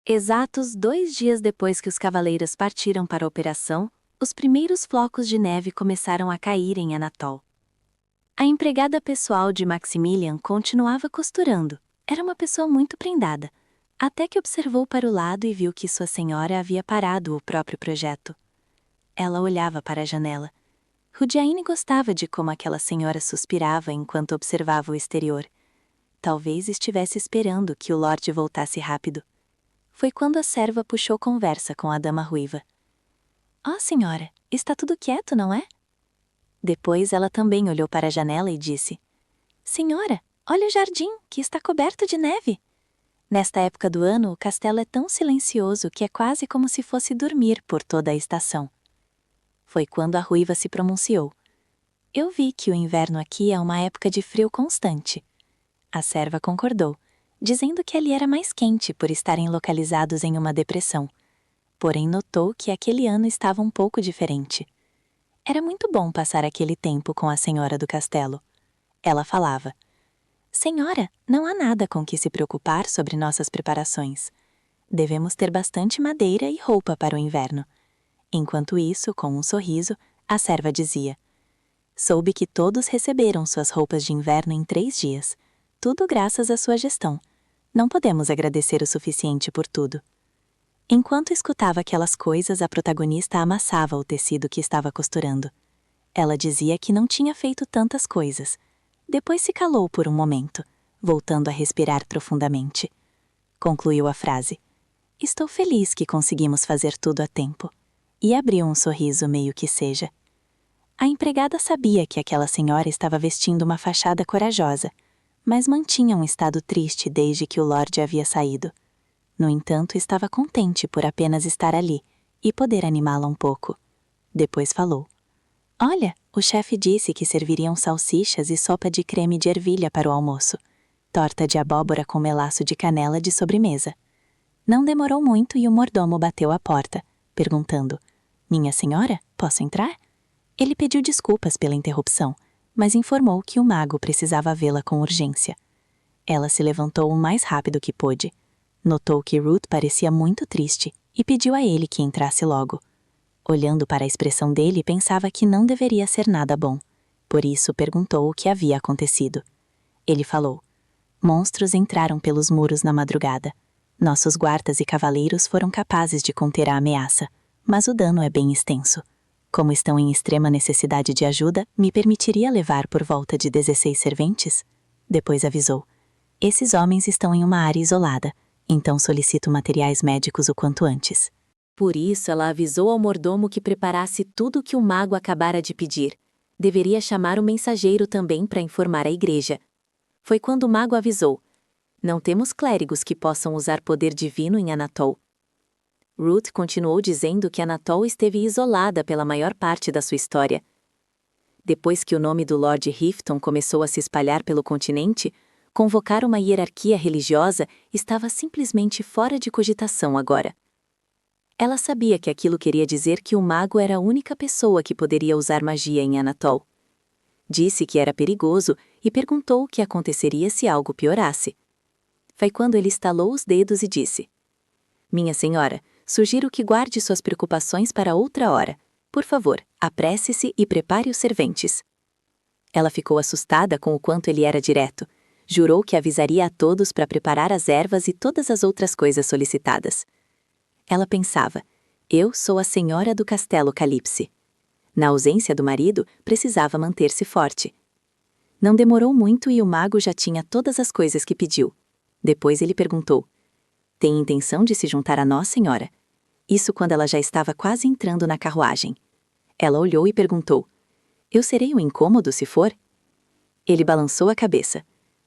Exatos 2 dias depois que os cavaleiros partiram para a operação, os primeiros flocos de neve começaram a cair em Anatol. A empregada pessoal de Maximilian continuava costurando. Era uma pessoa muito prendada, até que observou para o lado e viu que sua senhora havia parado o próprio projeto. Ela olhava para a janela. Rudiaine gostava de como aquela senhora suspirava enquanto observava o exterior. Talvez estivesse esperando que o Lorde voltasse rápido. Foi quando a serva puxou conversa com a dama ruiva. "Oh, senhora, está tudo quieto, não é?" Depois ela também olhou para a janela e disse: "Senhora, olha o jardim, que está coberto de neve." Nesta época do ano, o castelo é tão silencioso que é quase como se fosse dormir por toda a estação. Foi quando a ruiva se pronunciou. "Eu vi que o inverno aqui é uma época de frio constante." A serva concordou, dizendo que ali era mais quente por estarem localizados em uma depressão. Porém notou que aquele ano estava um pouco diferente. Era muito bom passar aquele tempo com a senhora do castelo. Ela falava: "Senhora, não há nada com que se preocupar sobre nossas preparações. Devemos ter bastante madeira e roupa para o inverno." Enquanto isso, com um sorriso, a serva dizia: "Soube que todos receberam suas roupas de inverno em 3 dias. Tudo graças à sua gestão. Não podemos agradecer o suficiente por tudo." Enquanto escutava aquelas coisas, a protagonista amassava o tecido que estava costurando. Ela dizia que não tinha feito tantas coisas. Depois se calou por um momento, voltando a respirar profundamente. Concluiu a frase: "Estou feliz que conseguimos fazer tudo a tempo." E abriu um sorriso meio que seja. A empregada sabia que aquela senhora estava vestindo uma fachada corajosa, mas mantinha um estado triste desde que o Lorde havia saído. No entanto, estava contente por apenas estar ali e poder animá-la um pouco. Depois falou: "Olha, o chefe disse que serviriam salsichas e sopa de creme de ervilha para o almoço. Torta de abóbora com melaço de canela de sobremesa." Não demorou muito e o mordomo bateu à porta, perguntando: "Minha senhora, posso entrar?" Ele pediu desculpas pela interrupção, mas informou que o mago precisava vê-la com urgência. Ela se levantou o mais rápido que pôde. Notou que Ruth parecia muito triste e pediu a ele que entrasse logo. Olhando para a expressão dele, pensava que não deveria ser nada bom. Por isso perguntou o que havia acontecido. Ele falou: "Monstros entraram pelos muros na madrugada. Nossos guardas e cavaleiros foram capazes de conter a ameaça, mas o dano é bem extenso. Como estão em extrema necessidade de ajuda, me permitiria levar por volta de 16 serventes?" Depois avisou: "Esses homens estão em uma área isolada, então solicito materiais médicos o quanto antes." Por isso ela avisou ao mordomo que preparasse tudo o que o mago acabara de pedir. Deveria chamar o mensageiro também para informar a igreja. Foi quando o mago avisou: "Não temos clérigos que possam usar poder divino em Anatol." Ruth continuou dizendo que Anatol esteve isolada pela maior parte da sua história. Depois que o nome do Lord Rifton começou a se espalhar pelo continente, convocar uma hierarquia religiosa estava simplesmente fora de cogitação agora. Ela sabia que aquilo queria dizer que o mago era a única pessoa que poderia usar magia em Anatol. Disse que era perigoso e perguntou o que aconteceria se algo piorasse. Foi quando ele estalou os dedos e disse: "Minha senhora, sugiro que guarde suas preocupações para outra hora. Por favor, apresse-se e prepare os serventes." Ela ficou assustada com o quanto ele era direto. Jurou que avisaria a todos para preparar as ervas e todas as outras coisas solicitadas. Ela pensava: "Eu sou a senhora do castelo Calypse." Na ausência do marido, precisava manter-se forte. Não demorou muito e o mago já tinha todas as coisas que pediu. Depois ele perguntou: "Tem intenção de se juntar a nós, senhora?" Isso quando ela já estava quase entrando na carruagem. Ela olhou e perguntou: "Eu serei um incômodo se for?" Ele balançou a cabeça.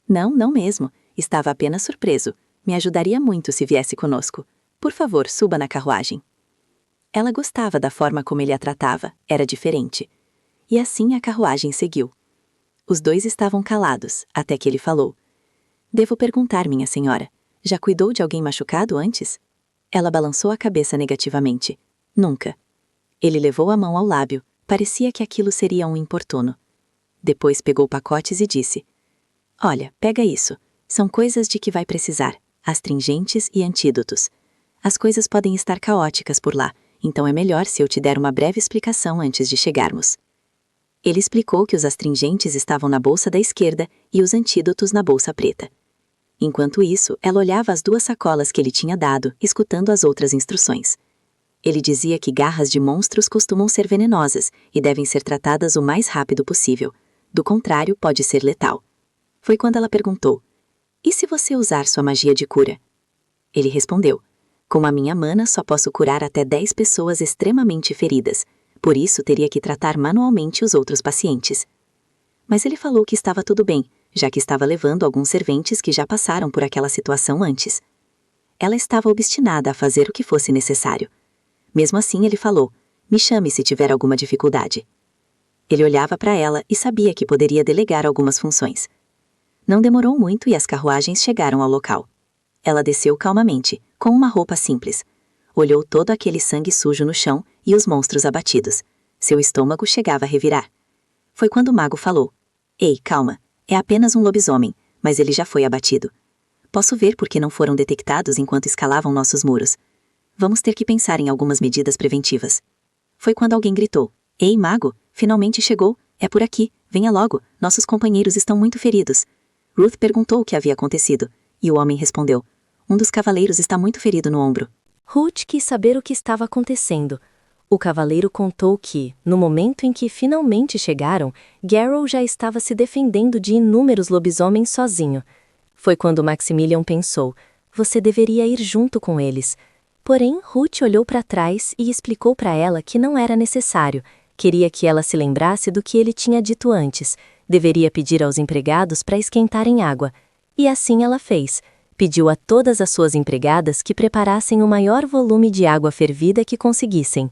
"Não, não mesmo. Estava apenas surpreso. Me ajudaria muito se viesse conosco. Por favor, suba na carruagem." Ela gostava da forma como ele a tratava, era diferente. E assim a carruagem seguiu. Os dois estavam calados, até que ele falou: "Devo perguntar, minha senhora, já cuidou de alguém machucado antes?" Ela balançou a cabeça negativamente. "Nunca." Ele levou a mão ao lábio, parecia que aquilo seria um importuno. Depois pegou pacotes e disse: "Olha, pega isso. São coisas de que vai precisar, astringentes e antídotos. As coisas podem estar caóticas por lá, então é melhor se eu te der uma breve explicação antes de chegarmos. Ele explicou que os astringentes estavam na bolsa da esquerda e os antídotos na bolsa preta. Enquanto isso, ela olhava as 2 sacolas que ele tinha dado, escutando as outras instruções. Ele dizia que garras de monstros costumam ser venenosas e devem ser tratadas o mais rápido possível. Do contrário, pode ser letal. Foi quando ela perguntou: "E se você usar sua magia de cura?" Ele respondeu: "Com a minha mana só posso curar até 10 pessoas extremamente feridas, por isso teria que tratar manualmente os outros pacientes." Mas ele falou que estava tudo bem, já que estava levando alguns serventes que já passaram por aquela situação antes. Ela estava obstinada a fazer o que fosse necessário. Mesmo assim, ele falou: "Me chame se tiver alguma dificuldade." Ele olhava para ela e sabia que poderia delegar algumas funções. Não demorou muito e as carruagens chegaram ao local. Ela desceu calmamente, com uma roupa simples. Olhou todo aquele sangue sujo no chão e os monstros abatidos. Seu estômago chegava a revirar. Foi quando o mago falou: "Ei, calma, é apenas um lobisomem, mas ele já foi abatido. Posso ver por que não foram detectados enquanto escalavam nossos muros. Vamos ter que pensar em algumas medidas preventivas." Foi quando alguém gritou: "Ei, mago, finalmente chegou, é por aqui, venha logo, nossos companheiros estão muito feridos." Ruth perguntou o que havia acontecido, e o homem respondeu: "Um dos cavaleiros está muito ferido no ombro." Ruth quis saber o que estava acontecendo. O cavaleiro contou que, no momento em que finalmente chegaram, Garrow já estava se defendendo de inúmeros lobisomens sozinho. Foi quando Maximilian pensou: "Você deveria ir junto com eles." Porém, Ruth olhou para trás e explicou para ela que não era necessário. Queria que ela se lembrasse do que ele tinha dito antes. Deveria pedir aos empregados para esquentarem água. E assim ela fez. Pediu a todas as suas empregadas que preparassem o maior volume de água fervida que conseguissem.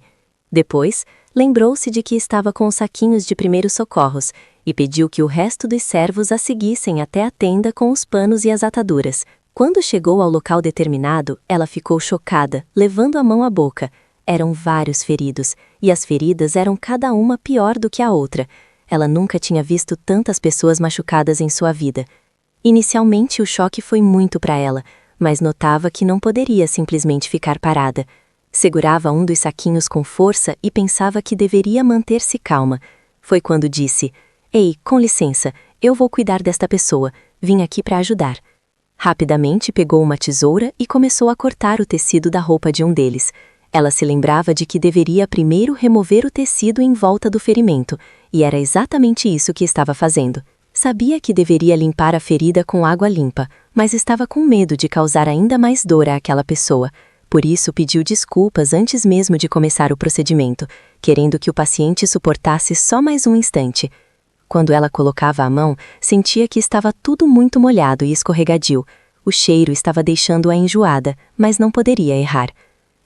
Depois, lembrou-se de que estava com os saquinhos de primeiros socorros e pediu que o resto dos servos a seguissem até a tenda com os panos e as ataduras. Quando chegou ao local determinado, ela ficou chocada, levando a mão à boca. Eram vários feridos, e as feridas eram cada uma pior do que a outra. Ela nunca tinha visto tantas pessoas machucadas em sua vida. Inicialmente o choque foi muito para ela, mas notava que não poderia simplesmente ficar parada. Segurava um dos saquinhos com força e pensava que deveria manter-se calma. Foi quando disse: "Ei, com licença, eu vou cuidar desta pessoa, vim aqui para ajudar." Rapidamente pegou uma tesoura e começou a cortar o tecido da roupa de um deles. Ela se lembrava de que deveria primeiro remover o tecido em volta do ferimento, e era exatamente isso que estava fazendo. Sabia que deveria limpar a ferida com água limpa, mas estava com medo de causar ainda mais dor àquela pessoa. Por isso pediu desculpas antes mesmo de começar o procedimento, querendo que o paciente suportasse só mais um instante. Quando ela colocava a mão, sentia que estava tudo muito molhado e escorregadio. O cheiro estava deixando-a enjoada, mas não poderia errar.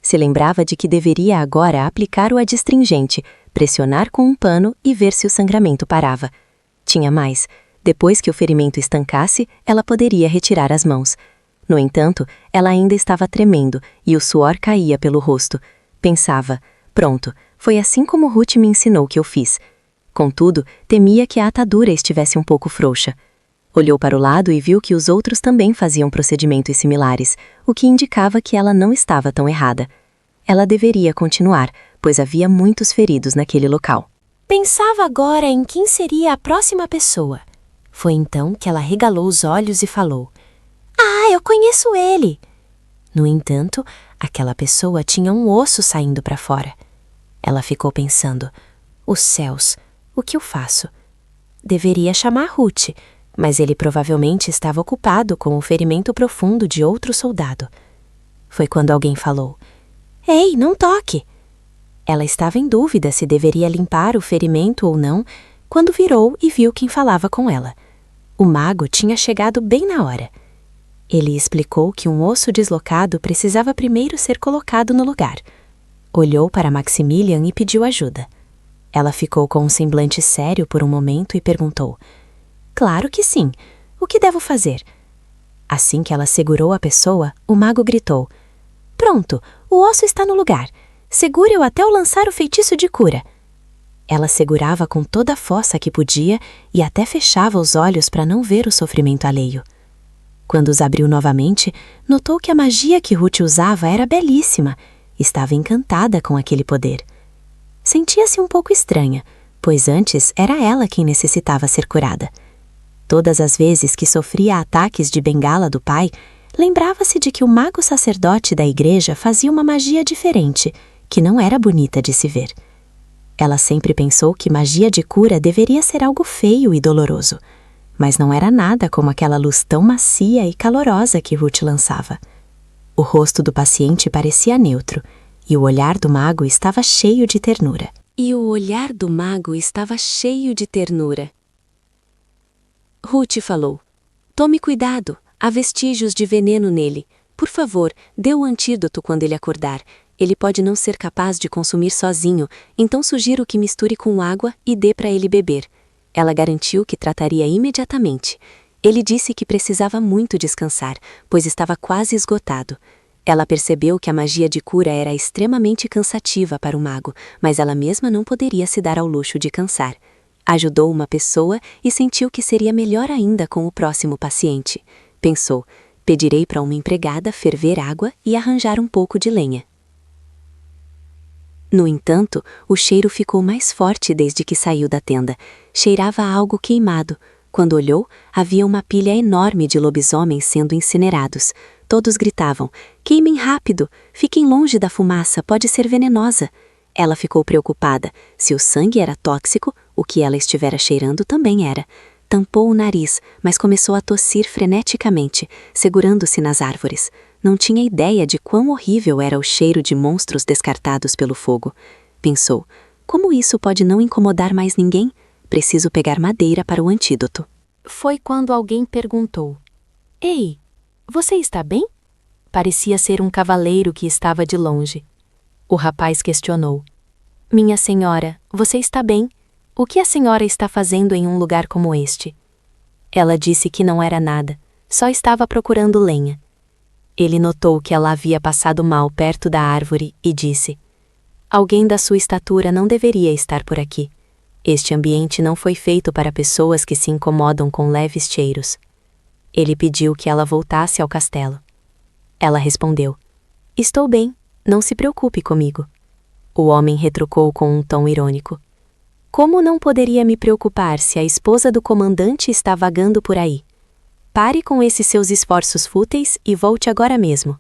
Se lembrava de que deveria agora aplicar o adstringente, pressionar com um pano e ver se o sangramento parava. Tinha mais. Depois que o ferimento estancasse, ela poderia retirar as mãos. No entanto, ela ainda estava tremendo e o suor caía pelo rosto. Pensava: "Pronto, foi assim como Ruth me ensinou que eu fiz." Contudo, temia que a atadura estivesse um pouco frouxa. Olhou para o lado e viu que os outros também faziam procedimentos similares, o que indicava que ela não estava tão errada. Ela deveria continuar, pois havia muitos feridos naquele local. Pensava agora em quem seria a próxima pessoa. Foi então que ela regalou os olhos e falou: "Ah, eu conheço ele!" No entanto, aquela pessoa tinha um osso saindo para fora. Ela ficou pensando: "Os céus, o que eu faço?" Deveria chamar Ruth, mas ele provavelmente estava ocupado com o ferimento profundo de outro soldado. Foi quando alguém falou: "Ei, não toque!" Ela estava em dúvida se deveria limpar o ferimento ou não, quando virou e viu quem falava com ela. O mago tinha chegado bem na hora. Ele explicou que um osso deslocado precisava primeiro ser colocado no lugar. Olhou para Maximilian e pediu ajuda. Ela ficou com um semblante sério por um momento e perguntou: "Claro que sim. O que devo fazer?" Assim que ela segurou a pessoa, o mago gritou: "Pronto, o osso está no lugar. Segure-o até eu lançar o feitiço de cura." Ela segurava com toda a força que podia e até fechava os olhos para não ver o sofrimento alheio. Quando os abriu novamente, notou que a magia que Ruth usava era belíssima. Estava encantada com aquele poder. Sentia-se um pouco estranha, pois antes era ela quem necessitava ser curada. Todas as vezes que sofria ataques de bengala do pai, lembrava-se de que o mago sacerdote da igreja fazia uma magia diferente, que não era bonita de se ver. Ela sempre pensou que magia de cura deveria ser algo feio e doloroso, mas não era nada como aquela luz tão macia e calorosa que Ruth lançava. O rosto do paciente parecia neutro, e o olhar do mago estava cheio de ternura. Ruth falou: "Tome cuidado, há vestígios de veneno nele. Por favor, dê o antídoto quando ele acordar. Ele pode não ser capaz de consumir sozinho, então sugiro que misture com água e dê para ele beber." Ela garantiu que trataria imediatamente. Ele disse que precisava muito descansar, pois estava quase esgotado. Ela percebeu que a magia de cura era extremamente cansativa para o mago, mas ela mesma não poderia se dar ao luxo de cansar. Ajudou uma pessoa e sentiu que seria melhor ainda com o próximo paciente. Pensou: pedirei para uma empregada ferver água e arranjar um pouco de lenha. No entanto, o cheiro ficou mais forte desde que saiu da tenda. Cheirava a algo queimado. Quando olhou, havia uma pilha enorme de lobisomens sendo incinerados. Todos gritavam: "Queimem rápido! Fiquem longe da fumaça, pode ser venenosa!" Ela ficou preocupada. Se o sangue era tóxico, o que ela estivera cheirando também era. Tampou o nariz, mas começou a tossir freneticamente, segurando-se nas árvores. Não tinha ideia de quão horrível era o cheiro de monstros descartados pelo fogo. Pensou: como isso pode não incomodar mais ninguém? Preciso pegar madeira para o antídoto. Foi quando alguém perguntou: "Ei, você está bem?" Parecia ser um cavaleiro que estava de longe. O rapaz questionou: "Minha senhora, você está bem? O que a senhora está fazendo em um lugar como este?" Ela disse que não era nada, só estava procurando lenha. Ele notou que ela havia passado mal perto da árvore e disse: "Alguém da sua estatura não deveria estar por aqui. Este ambiente não foi feito para pessoas que se incomodam com leves cheiros." Ele pediu que ela voltasse ao castelo. Ela respondeu: "Estou bem, não se preocupe comigo." O homem retrucou com um tom irônico: "Como não poderia me preocupar se a esposa do comandante está vagando por aí? Pare com esses seus esforços fúteis e volte agora mesmo."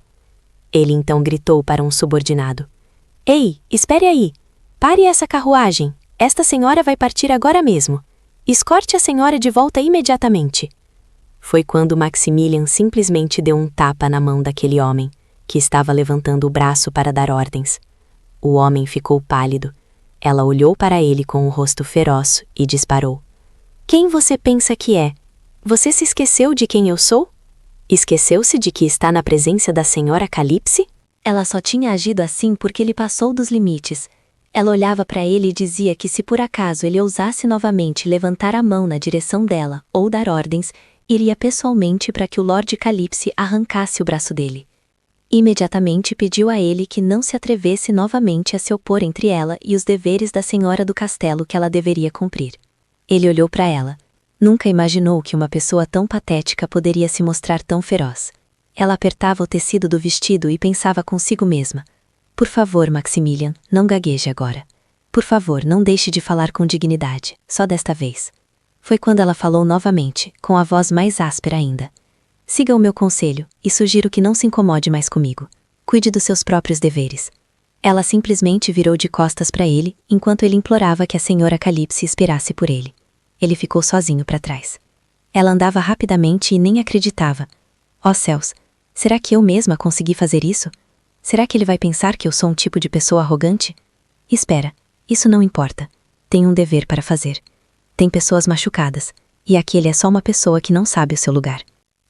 Ele então gritou para um subordinado: "Ei, espere aí! Pare essa carruagem! Esta senhora vai partir agora mesmo. Escorte a senhora de volta imediatamente." Foi quando Maximilian simplesmente deu um tapa na mão daquele homem, que estava levantando o braço para dar ordens. O homem ficou pálido. Ela olhou para ele com o rosto feroz e disparou: "Quem você pensa que é? Você se esqueceu de quem eu sou? Esqueceu-se de que está na presença da senhora Calypse?" Ela só tinha agido assim porque ele passou dos limites. Ela olhava para ele e dizia que se por acaso ele ousasse novamente levantar a mão na direção dela ou dar ordens, iria pessoalmente para que o Lord Calypse arrancasse o braço dele. Imediatamente pediu a ele que não se atrevesse novamente a se opor entre ela e os deveres da senhora do castelo que ela deveria cumprir. Ele olhou para ela. Nunca imaginou que uma pessoa tão patética poderia se mostrar tão feroz. Ela apertava o tecido do vestido e pensava consigo mesma: "Por favor, Maximilian, não gagueje agora. Por favor, não deixe de falar com dignidade, só desta vez." Foi quando ela falou novamente, com a voz mais áspera ainda: "Siga o meu conselho, e sugiro que não se incomode mais comigo. Cuide dos seus próprios deveres." Ela simplesmente virou de costas para ele, enquanto ele implorava que a senhora Calypse esperasse por ele. Ele ficou sozinho para trás. Ela andava rapidamente e nem acreditava. "Ó céus, será que eu mesma consegui fazer isso? Será que ele vai pensar que eu sou um tipo de pessoa arrogante? Espera, isso não importa. Tenho um dever para fazer. Tem pessoas machucadas, e aquele é só uma pessoa que não sabe o seu lugar."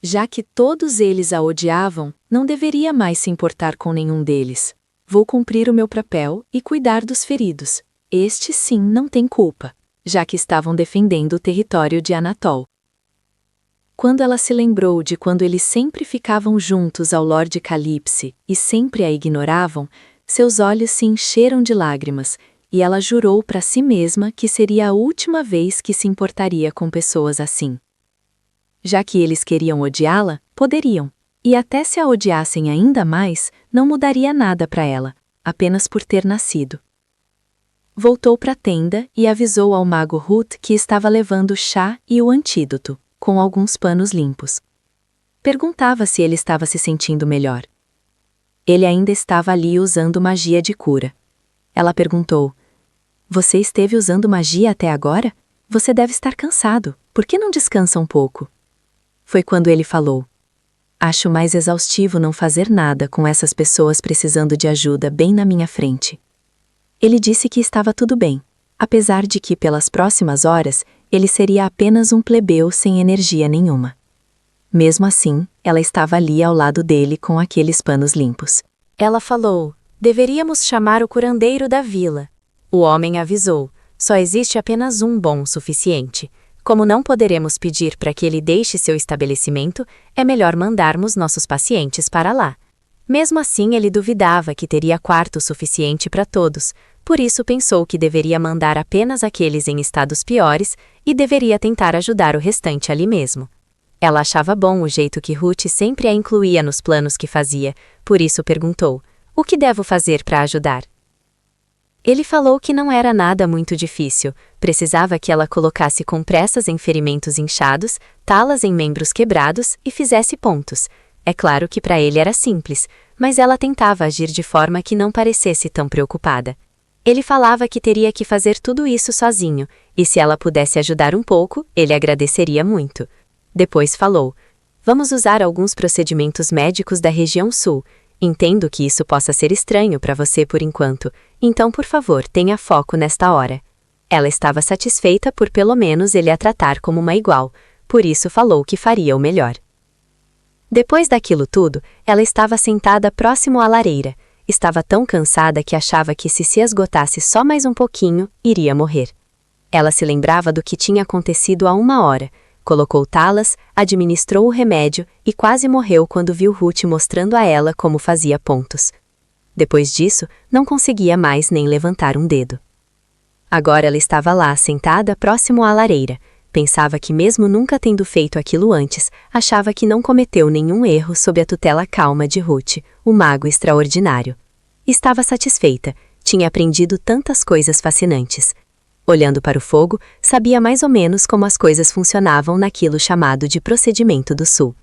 Já que todos eles a odiavam, não deveria mais se importar com nenhum deles. Vou cumprir o meu papel e cuidar dos feridos. Este sim não tem culpa, já que estavam defendendo o território de Anatol. Quando ela se lembrou de quando eles sempre ficavam juntos ao Lord Calypse e sempre a ignoravam, seus olhos se encheram de lágrimas, e ela jurou para si mesma que seria a última vez que se importaria com pessoas assim. Já que eles queriam odiá-la, poderiam. E até se a odiassem ainda mais, não mudaria nada para ela, apenas por ter nascido. Voltou para a tenda e avisou ao mago Ruth que estava levando o chá e o antídoto, com alguns panos limpos. Perguntava se ele estava se sentindo melhor. Ele ainda estava ali usando magia de cura. Ela perguntou: "Você esteve usando magia até agora? Você deve estar cansado. Por que não descansa um pouco?" Foi quando ele falou: "Acho mais exaustivo não fazer nada com essas pessoas precisando de ajuda bem na minha frente." Ele disse que estava tudo bem, apesar de que pelas próximas horas ele seria apenas um plebeu sem energia nenhuma. Mesmo assim, ela estava ali ao lado dele com aqueles panos limpos. Ela falou: "Deveríamos chamar o curandeiro da vila." O homem avisou: "Só existe apenas um bom o suficiente. Como não poderemos pedir para que ele deixe seu estabelecimento, é melhor mandarmos nossos pacientes para lá." Mesmo assim, ele duvidava que teria quarto suficiente para todos, por isso pensou que deveria mandar apenas aqueles em estados piores e deveria tentar ajudar o restante ali mesmo. Ela achava bom o jeito que Ruth sempre a incluía nos planos que fazia, por isso perguntou: "O que devo fazer para ajudar?" Ele falou que não era nada muito difícil, precisava que ela colocasse compressas em ferimentos inchados, talas em membros quebrados e fizesse pontos. É claro que para ele era simples, mas ela tentava agir de forma que não parecesse tão preocupada. Ele falava que teria que fazer tudo isso sozinho, e se ela pudesse ajudar um pouco, ele agradeceria muito. Depois falou: "Vamos usar alguns procedimentos médicos da região sul. Entendo que isso possa ser estranho para você por enquanto, então por favor tenha foco nesta hora." Ela estava satisfeita por pelo menos ele a tratar como uma igual, por isso falou que faria o melhor. Depois daquilo tudo, ela estava sentada próximo à lareira. Estava tão cansada que achava que se esgotasse só mais um pouquinho, iria morrer. Ela se lembrava do que tinha acontecido há 1 hora. Colocou talas, administrou o remédio e quase morreu quando viu Ruth mostrando a ela como fazia pontos. Depois disso, não conseguia mais nem levantar um dedo. Agora ela estava lá, sentada próximo à lareira. Pensava que mesmo nunca tendo feito aquilo antes, achava que não cometeu nenhum erro sob a tutela calma de Ruth, o mago extraordinário. Estava satisfeita, tinha aprendido tantas coisas fascinantes. Olhando para o fogo, sabia mais ou menos como as coisas funcionavam naquilo chamado de procedimento do sul.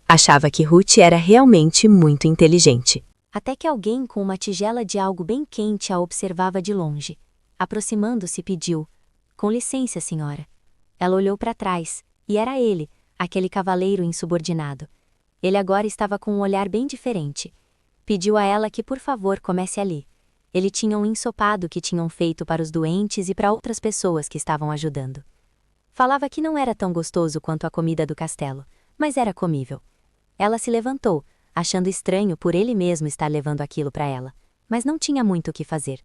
Achava que Ruth era realmente muito inteligente. Até que alguém com uma tigela de algo bem quente a observava de longe. Aproximando-se, pediu: "Com licença, senhora." Ela olhou para trás, e era ele, aquele cavaleiro insubordinado. Ele agora estava com um olhar bem diferente. Pediu a ela que por favor comece ali. Ele tinha um ensopado que tinham feito para os doentes e para outras pessoas que estavam ajudando. Falava que não era tão gostoso quanto a comida do castelo, mas era comível. Ela se levantou, achando estranho por ele mesmo estar levando aquilo para ela, mas não tinha muito o que fazer.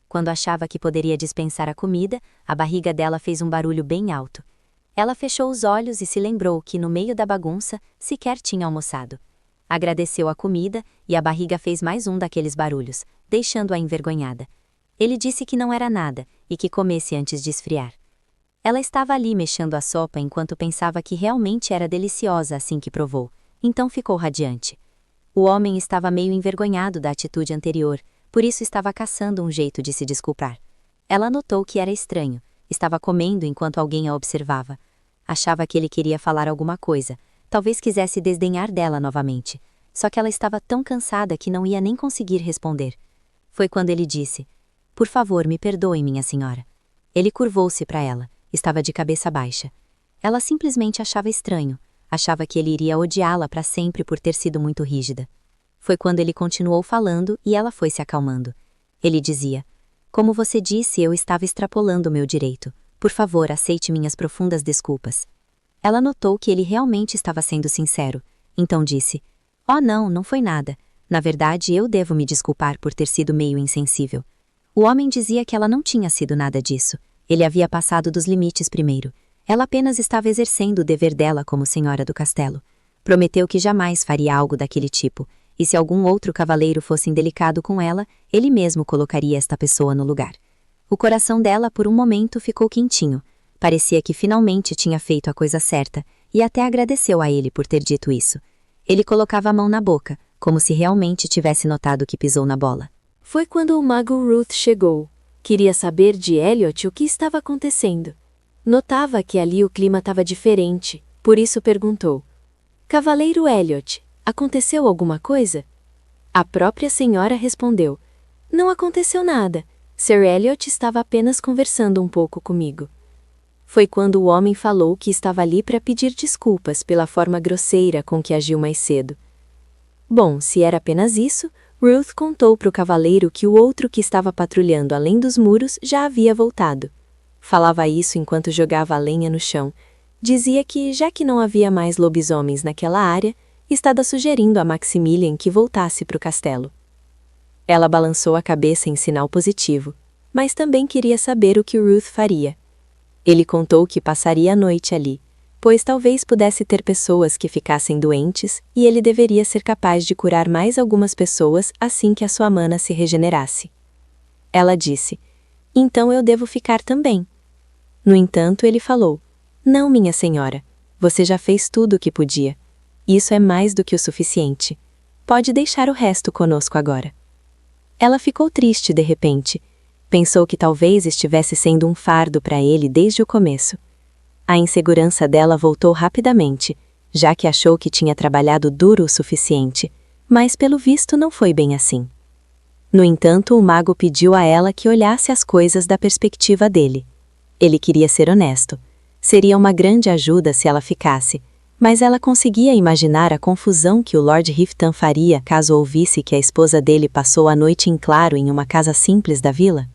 Quando achava que poderia dispensar a comida, a barriga dela fez um barulho bem alto. Ela fechou os olhos e se lembrou que, no meio da bagunça, sequer tinha almoçado. Agradeceu a comida e a barriga fez mais um daqueles barulhos, deixando-a envergonhada. Ele disse que não era nada e que comesse antes de esfriar. Ela estava ali mexendo a sopa enquanto pensava que realmente era deliciosa assim que provou, então ficou radiante. O homem estava meio envergonhado da atitude anterior, por isso estava caçando um jeito de se desculpar. Ela notou que era estranho, estava comendo enquanto alguém a observava. Achava que ele queria falar alguma coisa, talvez quisesse desdenhar dela novamente, só que ela estava tão cansada que não ia nem conseguir responder. Foi quando ele disse: "Por favor, me perdoe, minha senhora." Ele curvou-se para ela, estava de cabeça baixa. Ela simplesmente achava estranho, achava que ele iria odiá-la para sempre por ter sido muito rígida. Foi quando ele continuou falando e ela foi se acalmando. Ele dizia: "Como você disse, eu estava extrapolando o meu direito. Por favor, aceite minhas profundas desculpas." Ela notou que ele realmente estava sendo sincero, então disse: "Oh não, não foi nada. Na verdade, eu devo me desculpar por ter sido meio insensível." O homem dizia que ela não tinha sido nada disso. Ele havia passado dos limites primeiro. Ela apenas estava exercendo o dever dela como senhora do castelo. Prometeu que jamais faria algo daquele tipo, e se algum outro cavaleiro fosse indelicado com ela, ele mesmo colocaria esta pessoa no lugar. O coração dela por um momento ficou quentinho. Parecia que finalmente tinha feito a coisa certa, e até agradeceu a ele por ter dito isso. Ele colocava a mão na boca, como se realmente tivesse notado que pisou na bola. Foi quando o mago Ruth chegou. Queria saber de Elliot o que estava acontecendo. Notava que ali o clima estava diferente, por isso perguntou: Cavaleiro Elliot, aconteceu alguma coisa? A própria senhora respondeu: Não aconteceu nada. Sir Elliot estava apenas conversando um pouco comigo. Foi quando o homem falou que estava ali para pedir desculpas pela forma grosseira com que agiu mais cedo. Bom, se era apenas isso, Ruth contou para o cavaleiro que o outro que estava patrulhando além dos muros já havia voltado. Falava isso enquanto jogava a lenha no chão. Dizia que, já que não havia mais lobisomens naquela área, estava sugerindo a Maximilian que voltasse para o castelo. Ela balançou a cabeça em sinal positivo, mas também queria saber o que Ruth faria. Ele contou que passaria a noite ali, pois talvez pudesse ter pessoas que ficassem doentes e ele deveria ser capaz de curar mais algumas pessoas assim que a sua mana se regenerasse. Ela disse: Então eu devo ficar também. No entanto, ele falou: Não, minha senhora, você já fez tudo o que podia. Isso é mais do que o suficiente. Pode deixar o resto conosco agora. Ela ficou triste de repente. Pensou que talvez estivesse sendo um fardo para ele desde o começo. A insegurança dela voltou rapidamente, já que achou que tinha trabalhado duro o suficiente, mas pelo visto não foi bem assim. No entanto, o mago pediu a ela que olhasse as coisas da perspectiva dele. Ele queria ser honesto. Seria uma grande ajuda se ela ficasse, mas ela conseguia imaginar a confusão que o Lord Riftan faria caso ouvisse que a esposa dele passou a noite em claro em uma casa simples da vila.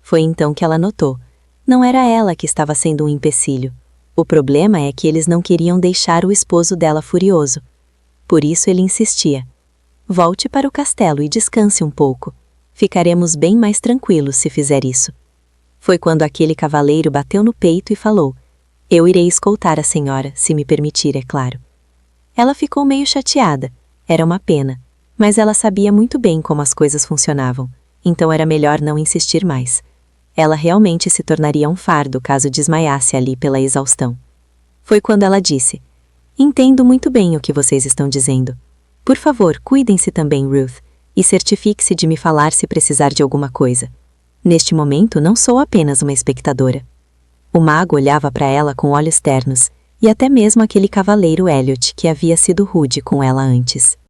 Foi então que ela notou. Não era ela que estava sendo um empecilho. O problema é que eles não queriam deixar o esposo dela furioso. Por isso ele insistia. Volte para o castelo e descanse um pouco. Ficaremos bem mais tranquilos se fizer isso. Foi quando aquele cavaleiro bateu no peito e falou: Eu irei escoltar a senhora, se me permitir, é claro. Ela ficou meio chateada. Era uma pena. Mas ela sabia muito bem como as coisas funcionavam. Então era melhor não insistir mais. Ela realmente se tornaria um fardo caso desmaiasse ali pela exaustão. Foi quando ela disse: Entendo muito bem o que vocês estão dizendo. Por favor, cuidem-se também, Ruth, e certifique-se de me falar se precisar de alguma coisa. Neste momento não sou apenas uma espectadora. O mago olhava para ela com olhos ternos, e até mesmo aquele cavaleiro Elliot que havia sido rude com ela antes.